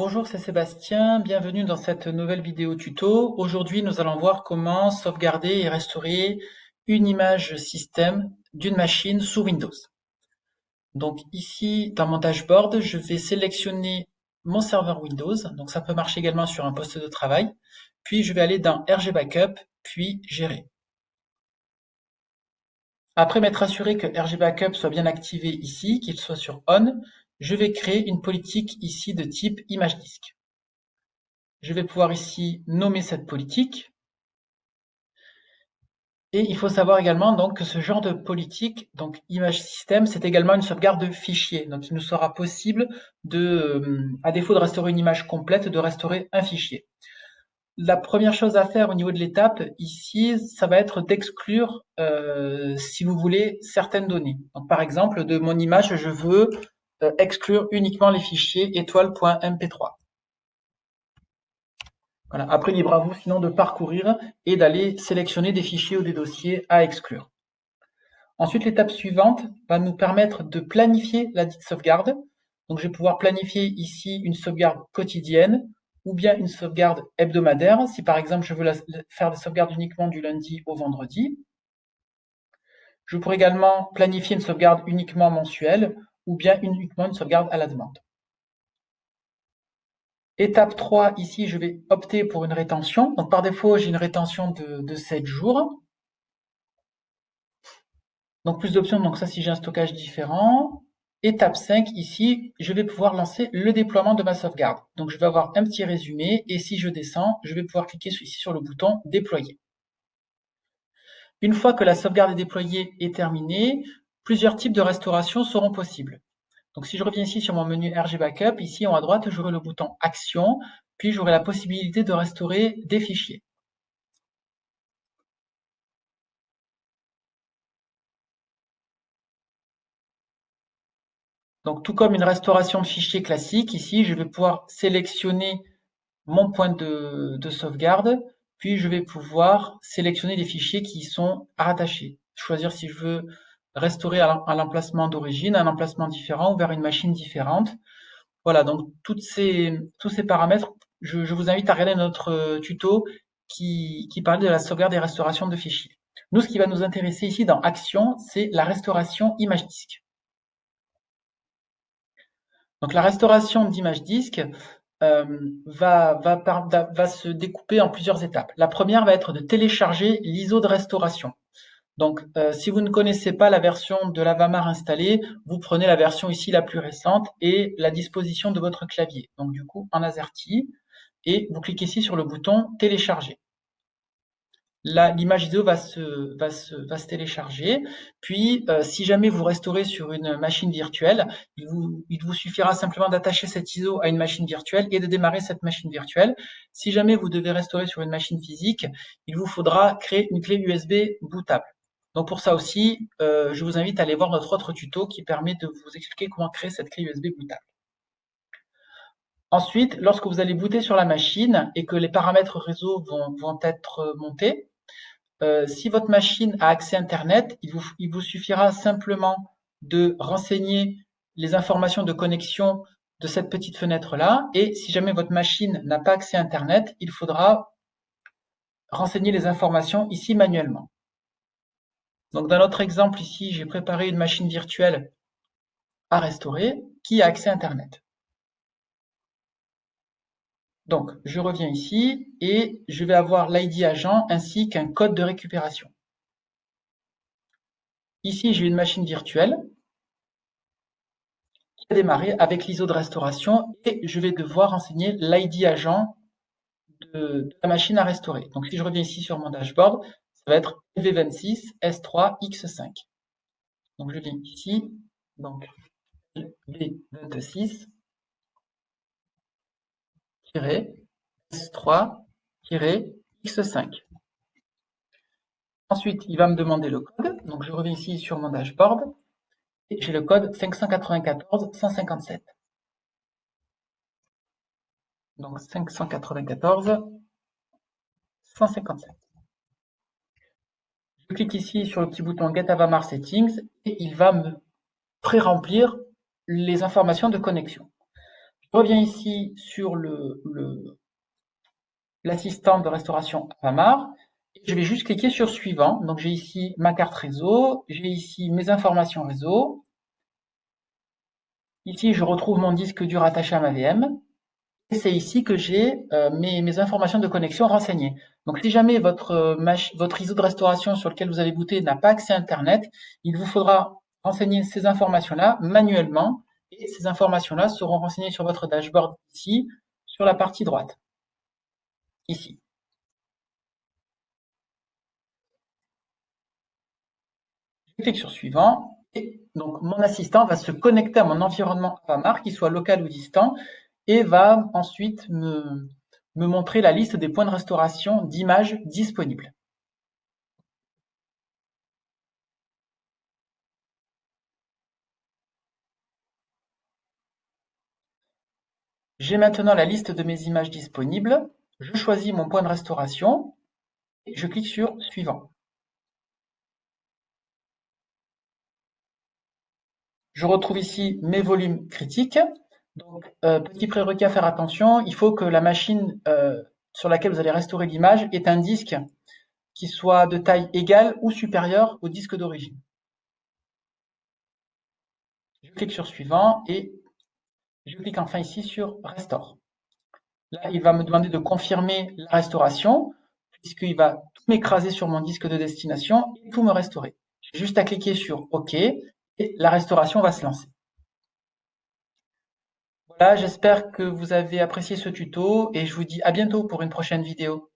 Bonjour, c'est Sébastien, bienvenue dans cette nouvelle vidéo tuto. Aujourd'hui, nous allons voir comment sauvegarder et restaurer une image système d'une machine sous Windows. Donc ici, dans mon dashboard, je vais sélectionner mon serveur Windows. Donc ça peut marcher également sur un poste de travail. Puis je vais aller dans RG Backup, puis Gérer. Après m'être assuré que RG Backup soit bien activé ici, qu'il soit sur On, je vais créer une politique ici de type image disque. Je vais pouvoir ici nommer cette politique. Et il faut savoir également donc que ce genre de politique, donc image système, c'est également une sauvegarde de fichier. Donc il nous sera possible à défaut de restaurer une image complète, de restaurer un fichier. La première chose à faire au niveau de l'étape, ici, ça va être d'exclure, si vous voulez, certaines données. Donc, par exemple, de mon image, je veux exclure uniquement les fichiers étoile.mp3. Voilà. Après, libre à vous sinon de parcourir et d'aller sélectionner des fichiers ou des dossiers à exclure. Ensuite, l'étape suivante va nous permettre de planifier la dite sauvegarde. Donc, je vais pouvoir planifier ici une sauvegarde quotidienne ou bien une sauvegarde hebdomadaire, si par exemple je veux faire des sauvegardes uniquement du lundi au vendredi. Je pourrais également planifier une sauvegarde uniquement mensuelle ou bien uniquement une sauvegarde à la demande. Étape 3, ici, je vais opter pour une rétention. Donc, par défaut, j'ai une rétention de 7 jours. Donc, plus d'options. Donc, ça, si j'ai un stockage différent. Étape 5, ici, je vais pouvoir lancer le déploiement de ma sauvegarde. Donc, je vais avoir un petit résumé. Et si je descends, je vais pouvoir cliquer ici sur le bouton déployer. Une fois que la sauvegarde est déployée et terminée, plusieurs types de restauration seront possibles. Donc, si je reviens ici sur mon menu RG Backup, ici en haut à droite, j'aurai le bouton Action, puis j'aurai la possibilité de restaurer des fichiers. Donc, tout comme une restauration de fichiers classique, ici, je vais pouvoir sélectionner mon point de sauvegarde, puis je vais pouvoir sélectionner les fichiers qui y sont rattachés. Choisir si je veux restaurer à l'emplacement d'origine, un emplacement différent ou vers une machine différente. Voilà, donc tous ces paramètres, je vous invite à regarder notre tuto qui parle de la sauvegarde et restauration de fichiers. Nous, ce qui va nous intéresser ici dans Action, c'est la restauration image disque. Donc la restauration d'image disque va se découper en plusieurs étapes. La première va être de télécharger l'ISO de restauration. Donc, si vous ne connaissez pas la version de l'Avamar installée, vous prenez la version ici la plus récente et la disposition de votre clavier. Donc, du coup, en AZERTY, et vous cliquez ici sur le bouton télécharger. Là, l'image ISO va se télécharger. Puis, si jamais vous restaurez sur une machine virtuelle, il vous suffira simplement d'attacher cette ISO à une machine virtuelle et de démarrer cette machine virtuelle. Si jamais vous devez restaurer sur une machine physique, il vous faudra créer une clé USB bootable. Donc pour ça aussi, je vous invite à aller voir notre autre tuto qui permet de vous expliquer comment créer cette clé USB bootable. Ensuite, lorsque vous allez booter sur la machine et que les paramètres réseau vont être montés, si votre machine a accès Internet, il vous suffira simplement de renseigner les informations de connexion de cette petite fenêtre-là. Et si jamais votre machine n'a pas accès Internet, il faudra renseigner les informations ici manuellement. Donc dans notre exemple ici, j'ai préparé une machine virtuelle à restaurer qui a accès Internet. Donc je reviens ici et je vais avoir l'ID agent ainsi qu'un code de récupération. Ici, j'ai une machine virtuelle qui a démarré avec l'ISO de restauration et je vais devoir renseigner l'ID agent de la machine à restaurer. Donc si je reviens ici sur mon dashboard, ça va être V26 S3X5. Donc je viens ici, donc V26 S3-X5. Ensuite, il va me demander le code. Donc je reviens ici sur mon dashboard et j'ai le code 594-157. Donc 594-157. Je clique ici sur le petit bouton Get Avamar Settings et il va me pré-remplir les informations de connexion. Je reviens ici sur l'assistant de restauration Avamar. Je vais juste cliquer sur suivant. Donc j'ai ici ma carte réseau, j'ai ici mes informations réseau. Ici, je retrouve mon disque dur attaché à ma VM. Et c'est ici que j'ai mes informations de connexion renseignées. Donc si jamais votre réseau de restauration sur lequel vous avez booté n'a pas accès à Internet, il vous faudra renseigner ces informations-là manuellement. Et ces informations-là seront renseignées sur votre dashboard ici, sur la partie droite, ici. Je clique sur suivant. Et donc mon assistant va se connecter à mon environnement Avamar, qu'il soit local ou distant, et va ensuite me montrer la liste des points de restauration d'images disponibles. J'ai maintenant la liste de mes images disponibles. Je choisis mon point de restauration et je clique sur suivant. Je retrouve ici mes volumes critiques. Donc, petit prérequis à faire attention, il faut que la machine sur laquelle vous allez restaurer l'image ait un disque qui soit de taille égale ou supérieure au disque d'origine. Je clique sur suivant et je clique enfin ici sur Restore. Là, il va me demander de confirmer la restauration, puisqu'il va tout m'écraser sur mon disque de destination et tout me restaurer. J'ai juste à cliquer sur OK et la restauration va se lancer. Voilà, j'espère que vous avez apprécié ce tuto et je vous dis à bientôt pour une prochaine vidéo.